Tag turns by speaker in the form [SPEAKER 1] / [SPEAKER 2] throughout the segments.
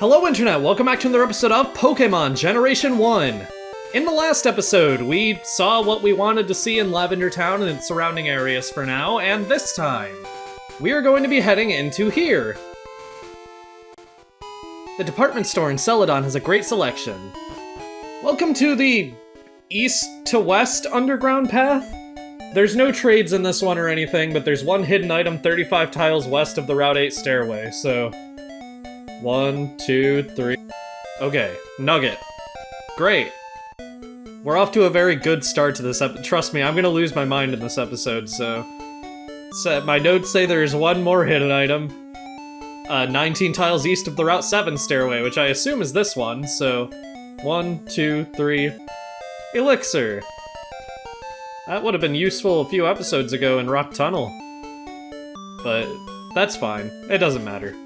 [SPEAKER 1] Hello Internet, welcome back to another episode of Pokémon Generation 1. In the last episode, we saw what we wanted to see in Lavender Town and its surrounding areas for now, and this time, we are going to be heading into here. The department store in Celadon has a great selection. Welcome to the east to west underground path. There's no trades in this one or anything, but there's one hidden item 35 tiles west of the Route 8 stairway, so... 1, 2, 3... Okay, Nugget. Great. We're off to a very good start to this episode. Trust me, I'm gonna lose my mind in this episode, so... my notes say there's one more hidden item. 19 tiles east of the Route 7 stairway, which I assume is this one, so... 1, 2, 3... Elixir. That would have been useful a few episodes ago in Rock Tunnel. But that's fine. It doesn't matter.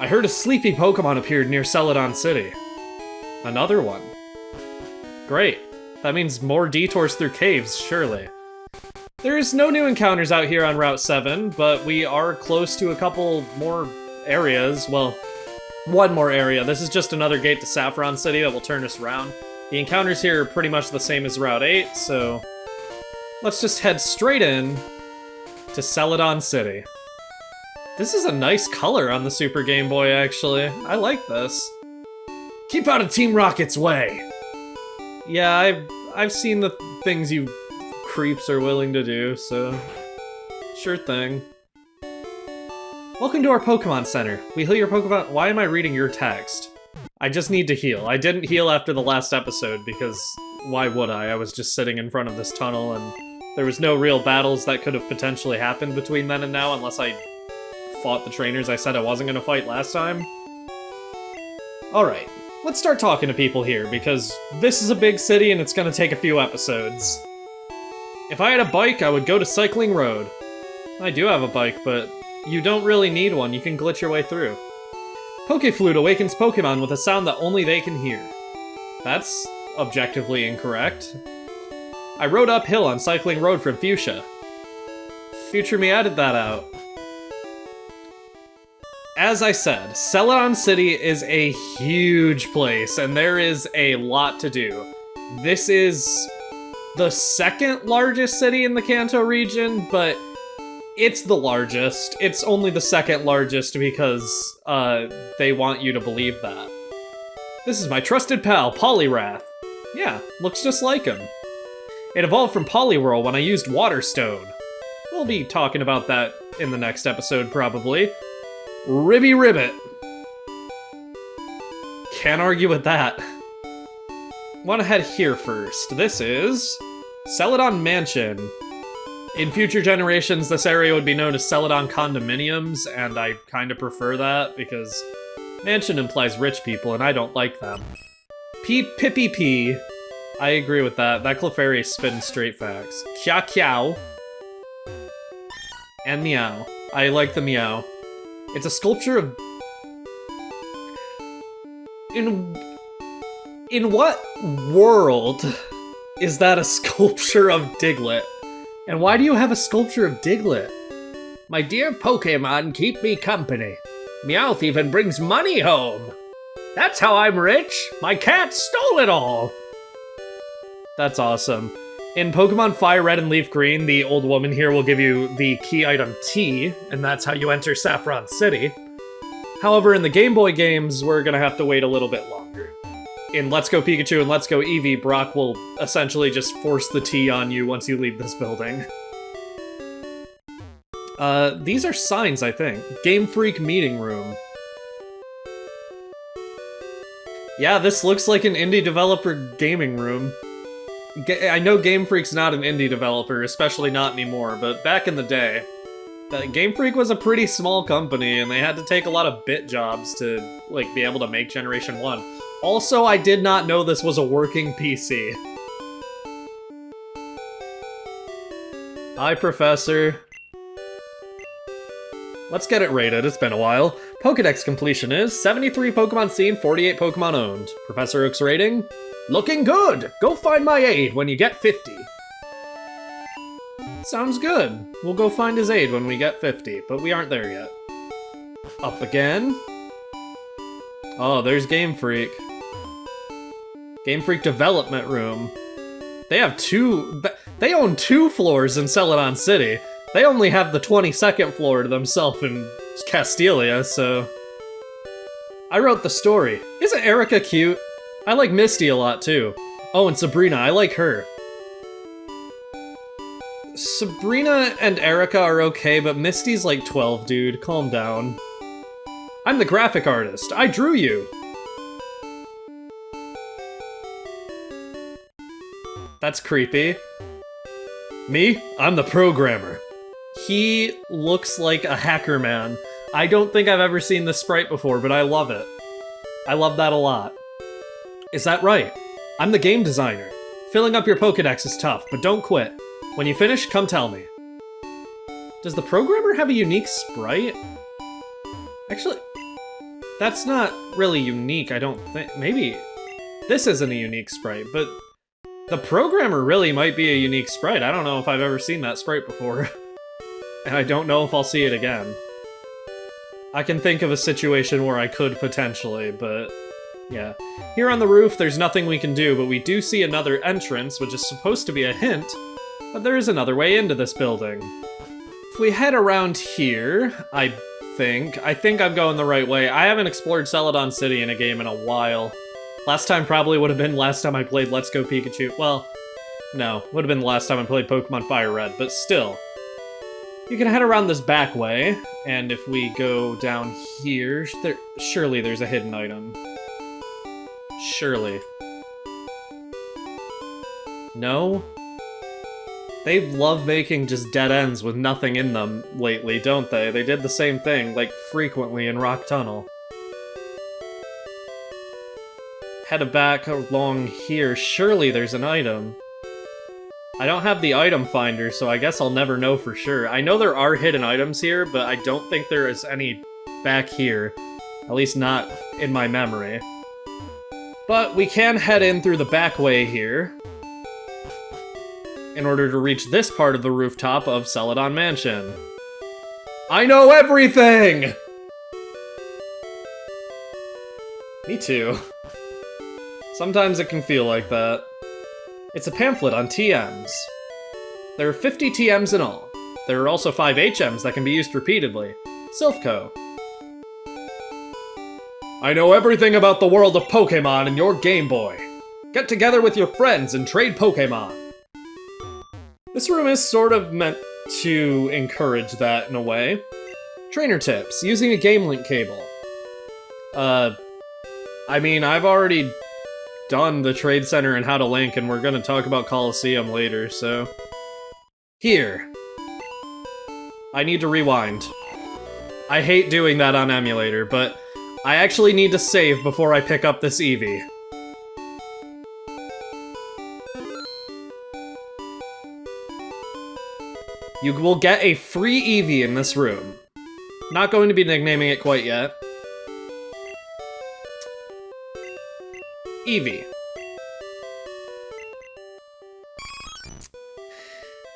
[SPEAKER 1] I heard a sleepy Pokémon appeared near Celadon City. Another one. Great. That means more detours through caves, surely. There's no new encounters out here on Route 7, but we are close to a couple more areas. Well, one more area. This is just another gate to Saffron City that will turn us around. The encounters here are pretty much the same as Route 8, so... let's just head straight in to Celadon City. This is a nice color on the Super Game Boy, actually. I like this. Keep out of Team Rocket's way! Yeah, I've seen the things you creeps are willing to do, so... sure thing. Welcome to our Pokémon Center. We heal your Pokémon... Why am I reading your text? I just need to heal. I didn't heal after the last episode, because why would I? I was just sitting in front of this tunnel, and there was no real battles that could have potentially happened between then and now, unless I fought the trainers I said I wasn't gonna fight last time. Alright, let's start talking to people here, because this is a big city and it's gonna take a few episodes. If I had a bike, I would go to Cycling Road. I do have a bike, but you don't really need one. You can glitch your way through. Pokeflute awakens Pokemon with a sound that only they can hear. That's objectively incorrect. I rode uphill on Cycling Road from Fuchsia. Future me added that out. As I said, Celadon City is a huge place, and there is a lot to do. This is the second largest city in the Kanto region, but it's the largest. It's only the second largest because they want you to believe that. This is my trusted pal, Poliwrath. Yeah, looks just like him. It evolved from Poliwhirl when I used Waterstone. We'll be talking about that in the next episode, probably. Ribby Ribbit. Can't argue with that. Want to head here first. This is Celadon Mansion. In future generations, this area would be known as Celadon Condominiums, and I kind of prefer that, because mansion implies rich people, and I don't like them. P. I agree with that. That Clefairy is spitting straight facts. Kiao. And Meow. I like the Meow. It's a sculpture of... In what world is that a sculpture of Diglett? And why do you have a sculpture of Diglett? My dear Pokémon keep me company. Meowth even brings money home. That's how I'm rich. My cat stole it all. That's awesome. In Pokemon Fire Red and Leaf Green, the old woman here will give you the key item T, and that's how you enter Saffron City. However, in the Game Boy games, we're gonna have to wait a little bit longer. In Let's Go Pikachu and Let's Go Eevee, Brock will essentially just force the T on you once you leave this building. These are signs, I think. Game Freak Meeting Room. Yeah, this looks like an indie developer gaming room. I know Game Freak's not an indie developer, especially not anymore, but back in the day, Game Freak was a pretty small company, and they had to take a lot of bit jobs to, like, be able to make Generation 1. Also, I did not know this was a working PC. Hi, Professor. Let's get it rated, it's been a while. Pokedex completion is 73 Pokemon seen, 48 Pokemon owned. Professor Oak's rating? Looking good! Go find my aide when you get 50. Sounds good. We'll go find his aide when we get 50, but we aren't there yet. Up again. Oh, there's Game Freak. Game Freak Development Room. They have they own 2 floors in Celadon City. They only have the 22nd floor to themselves in Castelia, so... I wrote the story. Isn't Erica cute? I like Misty a lot, too. Oh, and Sabrina, I like her. Sabrina and Erica are okay, but Misty's like 12, dude. Calm down. I'm the graphic artist. I drew you. That's creepy. Me? I'm the programmer. He looks like a hacker man. I don't think I've ever seen this sprite before, but I love it. I love that a lot. Is that right? I'm the game designer. Filling up your Pokédex is tough, but don't quit. When you finish, come tell me. Does the programmer have a unique sprite? Actually, that's not really unique, I don't think. Maybe this isn't a unique sprite, but the programmer really might be a unique sprite. I don't know if I've ever seen that sprite before. And I don't know if I'll see it again. I can think of a situation where I could potentially, but yeah. Here on the roof, there's nothing we can do, but we do see another entrance, which is supposed to be a hint, but there is another way into this building. If we head around here, I think I'm going the right way. I haven't explored Celadon City in a game in a while. Last time probably would have been last time I played Let's Go Pikachu. Well, no, would have been the last time I played Pokemon Fire Red, but still. You can head around this back way, and if we go down here, surely there's a hidden item. Surely. No? They love making just dead ends with nothing in them lately, don't they? They did the same thing, like, frequently in Rock Tunnel. Head back along here, surely there's an item. I don't have the item finder, so I guess I'll never know for sure. I know there are hidden items here, but I don't think there is any back here. At least not in my memory. But we can head in through the back way here in order to reach this part of the rooftop of Celadon Mansion. I know everything! Me too. Sometimes it can feel like that. It's a pamphlet on TMs. There are 50 TMs in all. There are also 5 HMs that can be used repeatedly. Silphco. I know everything about the world of Pokémon in your Game Boy. Get together with your friends and trade Pokémon. This room is sort of meant to encourage that in a way. Trainer tips, using a Game Link cable. I mean, I've already done the Trade Center and how to link, and we're gonna talk about Coliseum later, so... Here. I need to rewind. I hate doing that on emulator, but I actually need to save before I pick up this Eevee. You will get a free Eevee in this room. Not going to be nicknaming it quite yet. Eevee.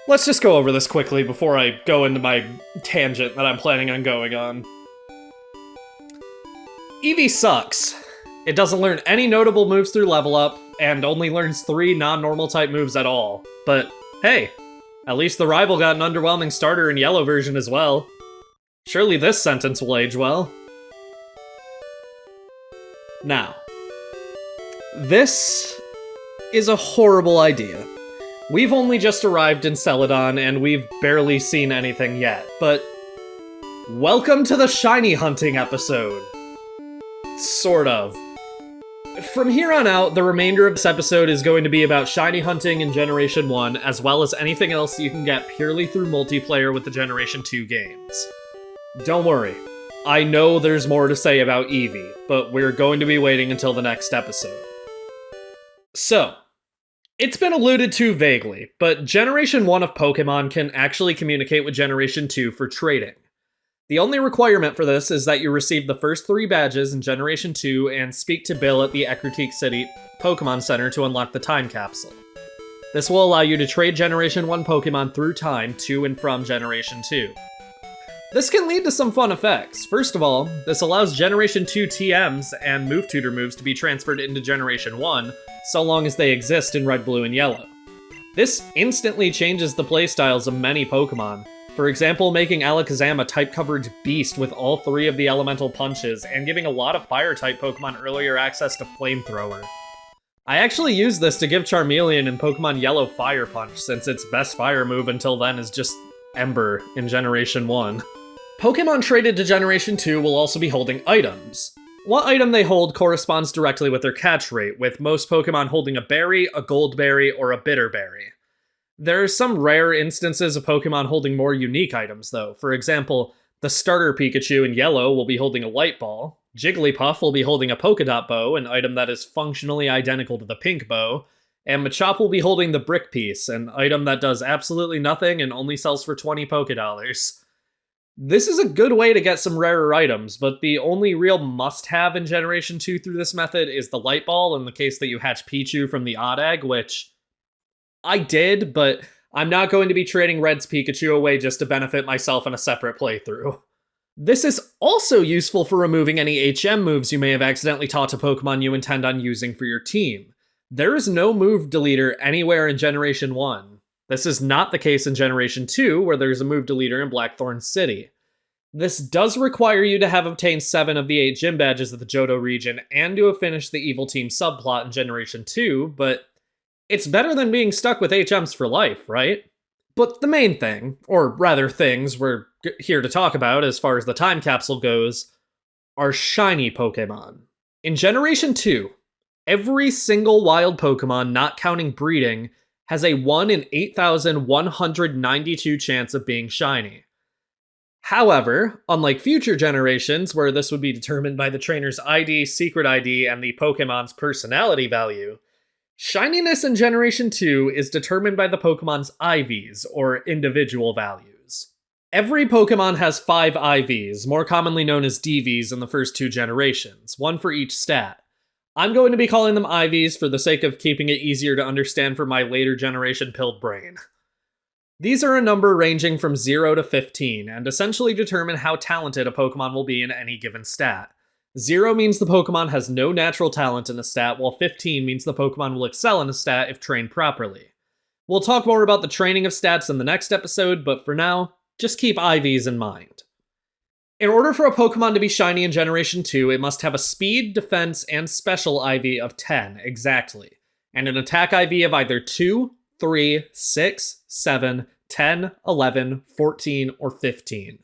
[SPEAKER 1] Let's just go over this quickly before I go into my tangent that I'm planning on going on. Eevee sucks. It doesn't learn any notable moves through level up, and only learns 3 non-normal type moves at all. But hey, at least the rival got an underwhelming starter in yellow version as well. Surely this sentence will age well. Now, this is a horrible idea. We've only just arrived in Celadon and we've barely seen anything yet, but welcome to the shiny hunting episode. Sort of. From here on out, the remainder of this episode is going to be about shiny hunting in Generation 1, as well as anything else you can get purely through multiplayer with the Generation 2 games. Don't worry, I know there's more to say about Eevee, but we're going to be waiting until the next episode. So, it's been alluded to vaguely, but Generation 1 of Pokémon can actually communicate with Generation 2 for trading. The only requirement for this is that you receive the first 3 badges in Generation 2 and speak to Bill at the Ecruteak City Pokémon Center to unlock the Time Capsule. This will allow you to trade Generation 1 Pokémon through time to and from Generation 2. This can lead to some fun effects. First of all, this allows Generation 2 TMs and Move Tutor moves to be transferred into Generation 1, so long as they exist in Red, Blue, and Yellow. This instantly changes the playstyles of many Pokemon, for example making Alakazam a type-covered beast with all 3 of the elemental punches, and giving a lot of Fire-type Pokemon earlier access to Flamethrower. I actually used this to give Charmeleon in Pokemon Yellow Fire Punch, since its best fire move until then is just Ember in Generation 1. Pokemon traded to Generation 2 will also be holding items. What item they hold corresponds directly with their catch rate, with most Pokemon holding a berry, a gold berry, or a bitter berry. There are some rare instances of Pokemon holding more unique items, though. For example, the starter Pikachu in Yellow will be holding a Light Ball, Jigglypuff will be holding a Polka Dot Bow, an item that is functionally identical to the Pink Bow, and Machop will be holding the Brick Piece, an item that does absolutely nothing and only sells for 20 Pokédollars. This is a good way to get some rarer items, but the only real must-have in Generation 2 through this method is the Light Ball in the case that you hatch Pichu from the Odd Egg, which I did, but I'm not going to be trading Red's Pikachu away just to benefit myself in a separate playthrough. This is also useful for removing any HM moves you may have accidentally taught to Pokemon you intend on using for your team. There is no move deleter anywhere in Generation 1. This is not the case in Generation 2, where there's a move deleter in Blackthorn City. This does require you to have obtained 7 of the 8 gym badges of the Johto region and to have finished the Evil Team subplot in Generation 2, but it's better than being stuck with HMs for life, right? But the main thing, or rather things we're here to talk about as far as the Time Capsule goes, are shiny Pokemon. In Generation 2, every single wild Pokemon, not counting breeding, has a 1 in 8,192 chance of being shiny. However, unlike future generations, where this would be determined by the trainer's ID, secret ID, and the Pokemon's personality value, shininess in Generation 2 is determined by the Pokemon's IVs, or individual values. Every Pokemon has 5 IVs, more commonly known as DVs in the first 2 generations, one for each stat. I'm going to be calling them IVs for the sake of keeping it easier to understand for my later generation pilled brain. These are a number ranging from 0 to 15, and essentially determine how talented a Pokemon will be in any given stat. 0 means the Pokemon has no natural talent in a stat, while 15 means the Pokemon will excel in a stat if trained properly. We'll talk more about the training of stats in the next episode, but for now, just keep IVs in mind. In order for a Pokemon to be shiny in Generation 2, it must have a Speed, Defense, and Special IV of 10, exactly, and an Attack IV of either 2, 3, 6, 7, 10, 11, 14, or 15.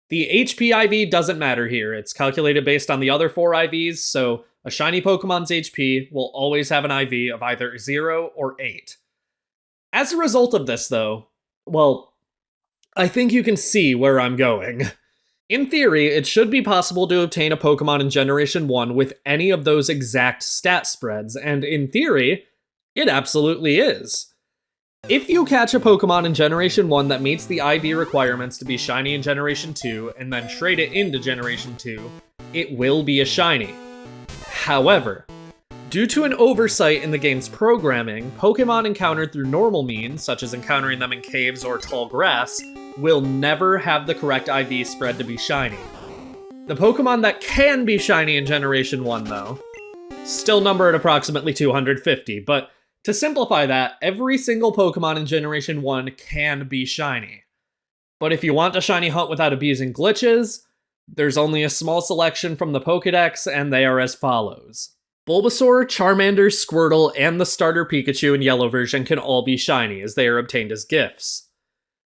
[SPEAKER 1] The HP IV doesn't matter here, it's calculated based on the other 4 IVs, so a shiny Pokemon's HP will always have an IV of either 0 or 8. As a result of this, though, well, I think you can see where I'm going. In theory, it should be possible to obtain a Pokemon in Generation 1 with any of those exact stat spreads, and in theory, it absolutely is. If you catch a Pokemon in Generation 1 that meets the IV requirements to be shiny in Generation 2, and then trade it into Generation 2, it will be a shiny. However, due to an oversight in the game's programming, Pokemon encountered through normal means, such as encountering them in caves or tall grass, will never have the correct IV spread to be shiny. The Pokemon that can be shiny in Generation 1, though, still number at approximately 250, but to simplify that, every single Pokemon in Generation 1 can be shiny. But if you want a shiny hunt without abusing glitches, there's only a small selection from the Pokédex, and they are as follows. Bulbasaur, Charmander, Squirtle, and the starter Pikachu in Yellow version can all be shiny, as they are obtained as gifts.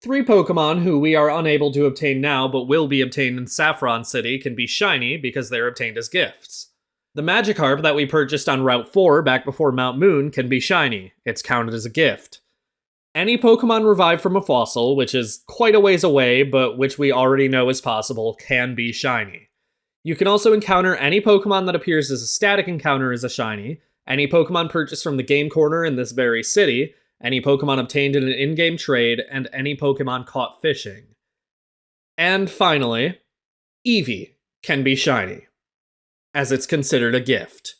[SPEAKER 1] 3 Pokemon who we are unable to obtain now but will be obtained in Saffron City can be shiny because they're obtained as gifts. The Magikarp that we purchased on Route 4 back before Mount Moon can be shiny. It's counted as a gift. Any Pokemon revived from a fossil, which is quite a ways away but which we already know is possible, can be shiny. You can also encounter any Pokemon that appears as a static encounter as a shiny, any Pokemon purchased from the game corner in this very city, any Pokemon obtained in an in-game trade, and any Pokemon caught fishing. And finally, Eevee can be shiny, as it's considered a gift.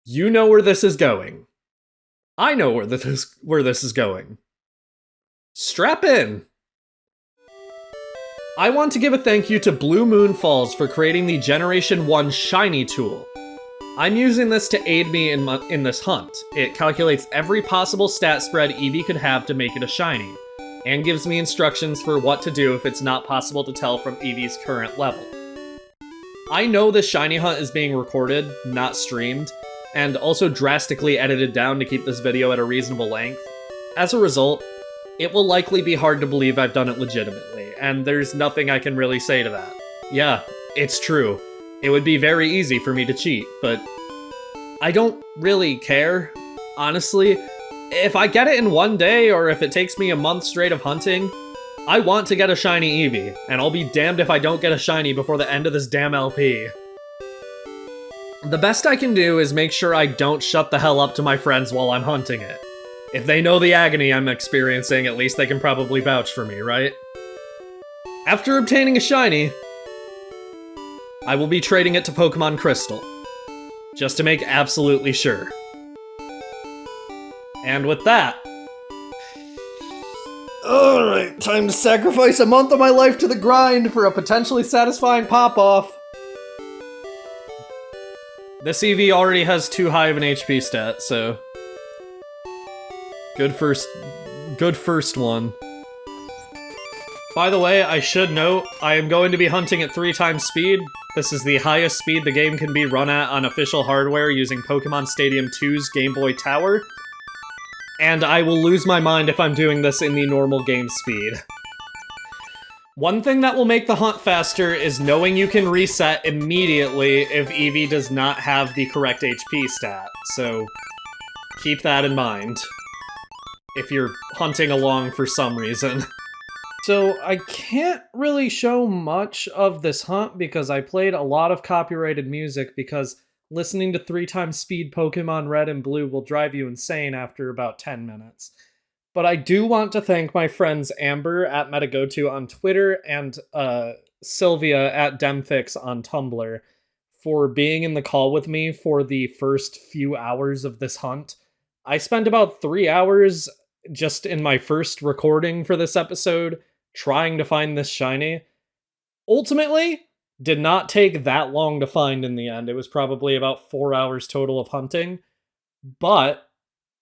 [SPEAKER 1] You know where this is going. I know where this is going. Strap in! I want to give a thank you to BlueMoonFalls for creating the Generation 1 Shiny tool. I'm using this to aid me in this hunt. It calculates every possible stat spread Eevee could have to make it a Shiny, and gives me instructions for what to do if it's not possible to tell from Eevee's current level. I know this Shiny hunt is being recorded, not streamed, and also drastically edited down to keep this video at a reasonable length. As a result, it will likely be hard to believe I've done it legitimately, and there's nothing I can really say to that. Yeah, it's true. It would be very easy for me to cheat, but I don't really care, honestly. If I get it in one day, or if it takes me a month straight of hunting, I want to get a shiny Eevee, and I'll be damned if I don't get a shiny before the end of this damn LP. The best I can do is make sure I don't shut the hell up to my friends while I'm hunting it. If they know the agony I'm experiencing, at least they can probably vouch for me, right? After obtaining a shiny, I will be trading it to Pokemon Crystal, just to make absolutely sure. And with that... Alright, time to sacrifice a month of my life to the grind for a potentially satisfying pop-off. This Eevee already has too high of an HP stat, so... Good first one. By the way, I should note, I am going to be hunting at 3 times speed. This is the highest speed the game can be run at on official hardware using Pokemon Stadium 2's Game Boy Tower. And I will lose my mind if I'm doing this in the normal game speed. One thing that will make the hunt faster is knowing you can reset immediately if Eevee does not have the correct HP stat, so keep that in mind if you're hunting along for some reason. So I can't really show much of this hunt because I played a lot of copyrighted music because listening to 3 times speed Pokemon Red and Blue will drive you insane after about 10 minutes. But I do want to thank my friends Amber at MetaGoTo on Twitter and Sylvia at Demfix on Tumblr for being in the call with me for the first few hours of this hunt. I spent about 3 hours just in my first recording for this episode trying to find this shiny. Ultimately, did not take that long to find in the end. It was probably about 4 hours total of hunting. But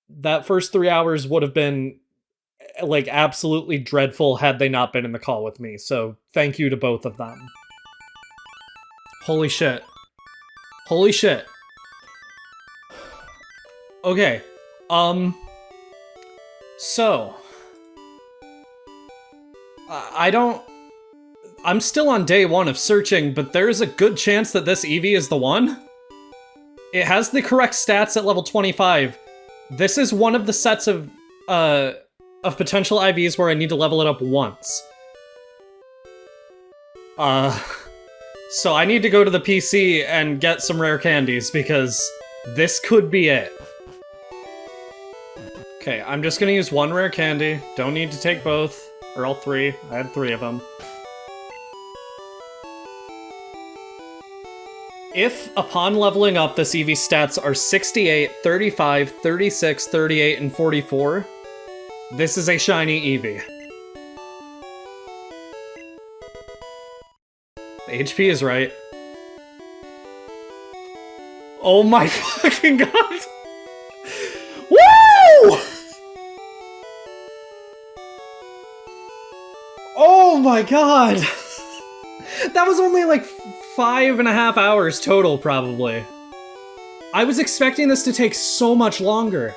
[SPEAKER 1] that first 3 hours would have been like absolutely dreadful had they not been in the call with me. So thank you to both of them. Holy shit. Holy shit. Okay. So I'm still on day 1 of searching, but there's a good chance that this Eevee is the one. It has the correct stats at level 25. This is one of the sets of potential IVs where I need to level it up once. So I need to go to the PC and get some rare candies because this could be it. Okay, I'm just gonna use 1 rare candy. Don't need to take both, or all 3. I had 3 of them. If, upon leveling up, this Eevee's stats are 68, 35, 36, 38, and 44, this is a shiny Eevee. The HP is right. Oh my fucking god! Woo! Oh my god! That was only like 5.5 hours total, probably. I was expecting this to take so much longer.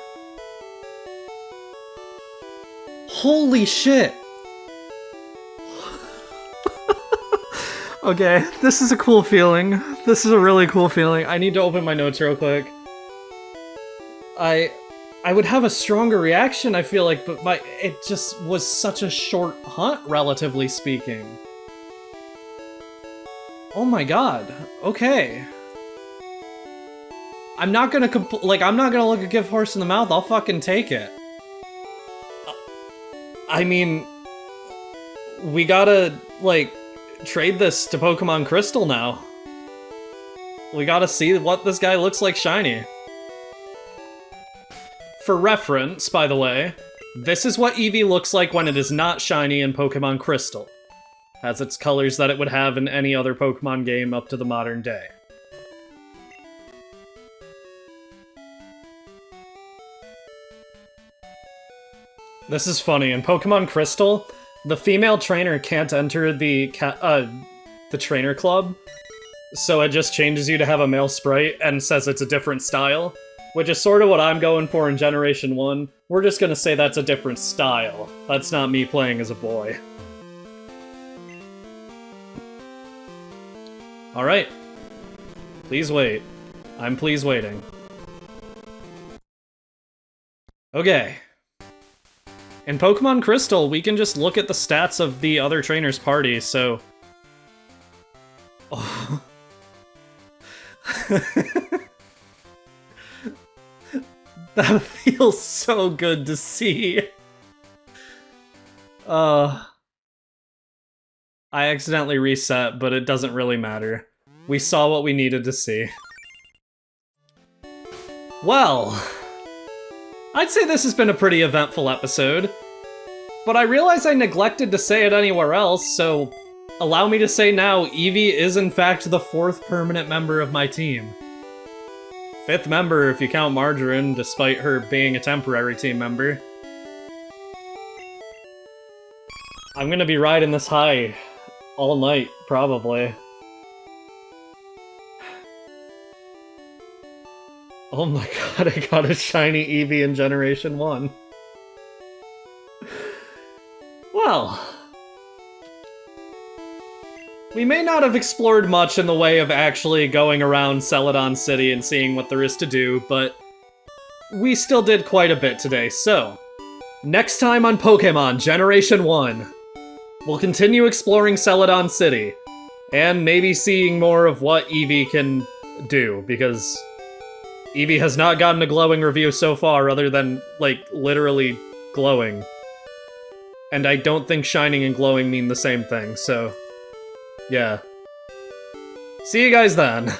[SPEAKER 1] Holy shit. Okay, this is a cool feeling. This is a really cool feeling. I need to open my notes real quick. I would have a stronger reaction, I feel like, but it just was such a short hunt, relatively speaking. Oh my god, okay. I'm not gonna I'm not gonna look a gift horse in the mouth, I'll fucking take it. I mean, we gotta, like, trade this to Pokemon Crystal now. We gotta see what this guy looks like shiny. For reference, by the way, this is what Eevee looks like when it is not shiny in Pokemon Crystal. Has its colors that it would have in any other Pokemon game up to the modern day. This is funny. In Pokemon Crystal, the female trainer can't enter the trainer club, so it just changes you to have a male sprite and says it's a different style, which is sort of what I'm going for in Generation 1. We're just gonna say that's a different style. That's not me playing as a boy. Alright. Please wait. I'm please waiting. Okay. In Pokemon Crystal, we can just look at the stats of the other trainers' party, so... Oh. That feels so good to see. I accidentally reset, but it doesn't really matter. We saw what we needed to see. Well, I'd say this has been a pretty eventful episode, but I realize I neglected to say it anywhere else, so allow me to say now, Eevee is in fact the 4th permanent member of my team. 5th member if you count Margarine, despite her being a temporary team member. I'm gonna be riding this high all night, probably. Oh my god, I got a shiny Eevee in Generation 1. Well... we may not have explored much in the way of actually going around Celadon City and seeing what there is to do, but we still did quite a bit today, so... next time on Pokémon Generation 1, we'll continue exploring Celadon City, and maybe seeing more of what Eevee can do, because Eevee has not gotten a glowing review so far other than, like, literally glowing. And I don't think shining and glowing mean the same thing, so... yeah. See you guys then.